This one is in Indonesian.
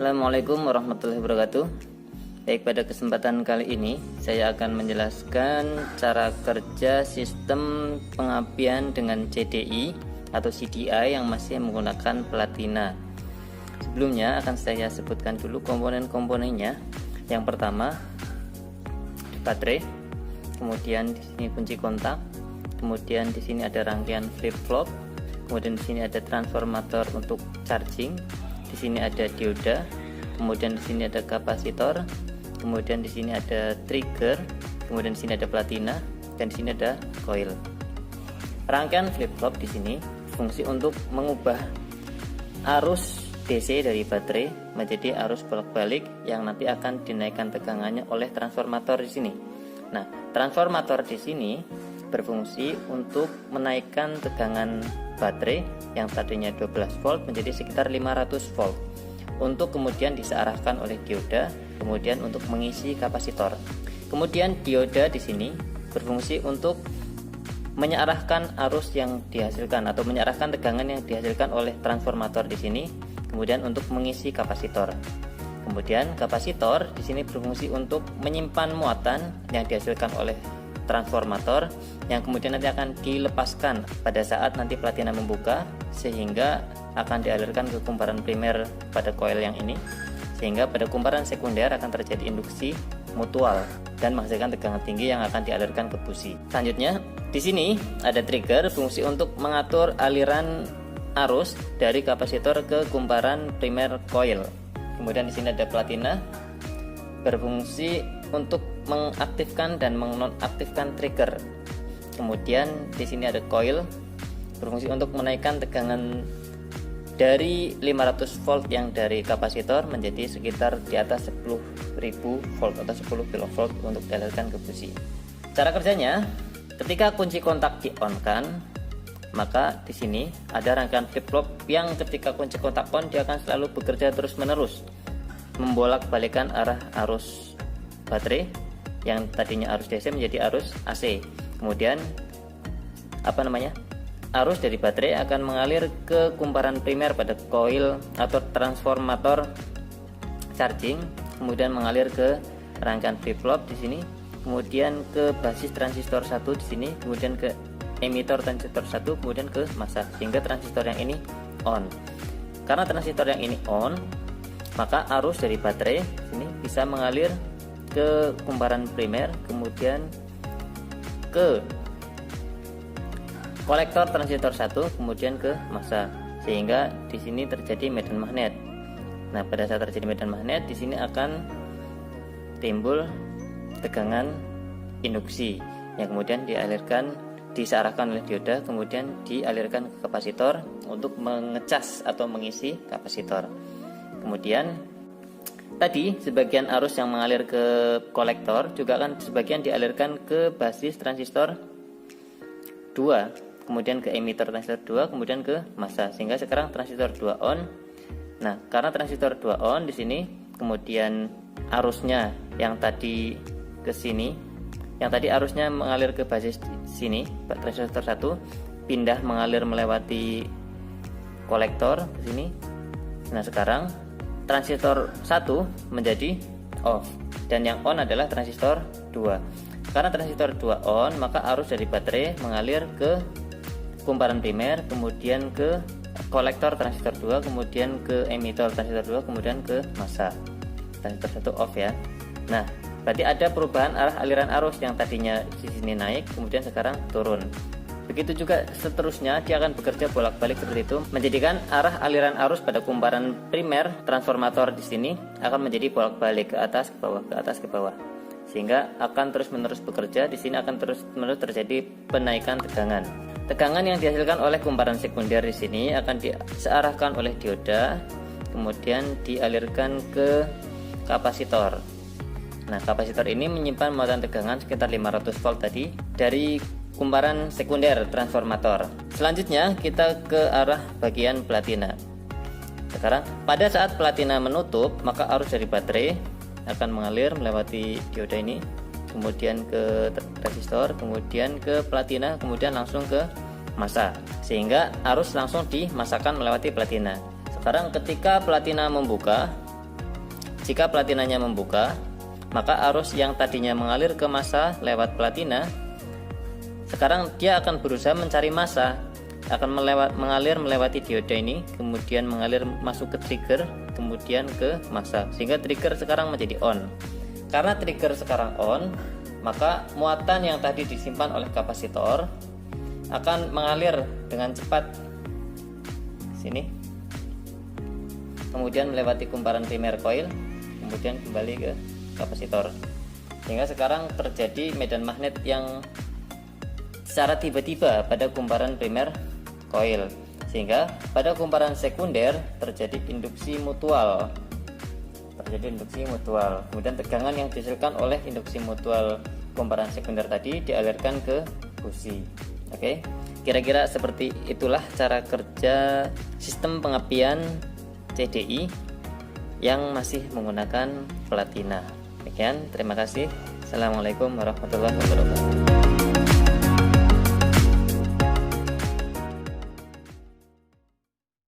Assalamualaikum warahmatullahi wabarakatuh. Baik, pada kesempatan kali ini saya akan menjelaskan cara kerja sistem pengapian dengan CDI atau CDI yang masih menggunakan platina. Sebelumnya akan saya sebutkan dulu komponen-komponennya. Yang pertama, baterai, kemudian di sini kunci kontak, kemudian di sini ada rangkaian flip-flop, kemudian di sini ada transformator untuk charging, di sini ada dioda, kemudian di sini ada kapasitor, kemudian di sini ada trigger, kemudian di sini ada platina, dan di sini ada coil. Rangkaian flip-flop di sini fungsi untuk mengubah arus DC dari baterai menjadi arus bolak-balik yang nanti akan dinaikkan tegangannya oleh transformator di sini. Nah, transformator di sini berfungsi untuk menaikkan tegangan baterai yang tadinya 12 volt menjadi sekitar 500 volt untuk kemudian disearahkan oleh dioda, kemudian untuk mengisi kapasitor. Kemudian dioda di sini berfungsi untuk mengarahkan arus yang dihasilkan atau mengarahkan tegangan yang dihasilkan oleh transformator di sini, kemudian untuk mengisi kapasitor. Kemudian kapasitor di sini berfungsi untuk menyimpan muatan yang dihasilkan oleh transformator yang kemudian nanti akan dilepaskan pada saat nanti platina membuka, sehingga akan dialirkan ke kumparan primer pada coil yang ini, sehingga pada kumparan sekunder akan terjadi induksi mutual dan menghasilkan tegangan tinggi yang akan dialirkan ke busi. Selanjutnya di sini ada trigger, fungsi untuk mengatur aliran arus dari kapasitor ke kumparan primer coil. Kemudian di sini ada platina, berfungsi untuk mengaktifkan dan menonaktifkan trigger. Kemudian di sini ada coil, berfungsi untuk menaikkan tegangan dari 500 volt yang dari kapasitor menjadi sekitar di atas 10.000 volt atau 10 kilovolt untuk dialirkan ke busi. Cara kerjanya, ketika kunci kontak di-on-kan, maka di sini ada rangkaian flip-flop yang ketika kunci kontak on dia akan selalu bekerja terus-menerus membolak-balikan arah arus baterai yang tadinya arus DC menjadi arus AC. Kemudian arus dari baterai akan mengalir ke kumparan primer pada coil atau transformator charging, kemudian mengalir ke rangkaian flip-flop di sini, kemudian ke basis transistor 1 di sini, kemudian ke emitor transistor 1, kemudian ke massa, sehingga transistor yang ini on. Karena transistor yang ini on, maka arus dari baterai ini bisa mengalir ke kumparan primer, kemudian ke kolektor transistor 1, kemudian ke massa, sehingga di sini terjadi medan magnet. Nah, pada saat terjadi medan magnet di sini akan timbul tegangan induksi yang kemudian disearahkan oleh dioda, kemudian dialirkan ke kapasitor untuk mengecas atau mengisi kapasitor. Kemudian tadi sebagian arus yang mengalir ke kolektor juga akan sebagian dialirkan ke basis transistor 2, kemudian ke emitor transistor 2, kemudian ke massa, sehingga sekarang transistor 2 on. Nah, karena transistor 2 on di sini, kemudian arusnya yang tadi ke sini, yang tadi arusnya mengalir ke basis sini, transistor 1 pindah mengalir melewati kolektor ke sini. Nah, sekarang transistor 1 menjadi off dan yang on adalah transistor 2. Karena transistor 2 on, maka arus dari baterai mengalir ke kumparan primer, kemudian ke kolektor transistor 2, kemudian ke emitor transistor 2, kemudian ke massa. Transistor 1 off ya. Nah, berarti ada perubahan arah aliran arus yang tadinya di sini naik, kemudian sekarang turun. Begitu juga seterusnya, dia akan bekerja bolak-balik seperti itu, menjadikan arah aliran arus pada kumparan primer transformator di sini akan menjadi bolak-balik ke atas ke bawah, ke atas ke bawah, sehingga akan terus-menerus bekerja. Di sini akan terus-menerus terjadi penaikan tegangan. Tegangan yang dihasilkan oleh kumparan sekunder di sini akan disearahkan oleh dioda, kemudian dialirkan ke kapasitor. Nah, kapasitor ini menyimpan muatan tegangan sekitar 500 volt tadi dari kumparan sekunder transformator. Selanjutnya kita ke arah bagian platina. Sekarang pada saat platina menutup, maka arus dari baterai akan mengalir melewati dioda ini, kemudian ke resistor, kemudian ke platina, kemudian langsung ke massa, sehingga arus langsung dimassakan melewati platina. Sekarang ketika platina membuka, jika platinanya membuka, maka arus yang tadinya mengalir ke massa lewat platina, sekarang dia akan berusaha mencari massa, akan mengalir melewati dioda ini, kemudian mengalir masuk ke trigger, kemudian ke massa, sehingga trigger sekarang menjadi on. Karena trigger sekarang on, maka muatan yang tadi disimpan oleh kapasitor akan mengalir dengan cepat sini, kemudian melewati kumparan primer coil, kemudian kembali ke kapasitor, sehingga sekarang terjadi medan magnet yang secara tiba-tiba pada kumparan primer coil, sehingga pada kumparan sekunder terjadi induksi mutual, kemudian tegangan yang dihasilkan oleh induksi mutual kumparan sekunder tadi dialirkan ke busi. Oke, kira-kira seperti itulah cara kerja sistem pengapian CDI yang masih menggunakan platina. Demikian, terima kasih. Assalamualaikum warahmatullahi wabarakatuh.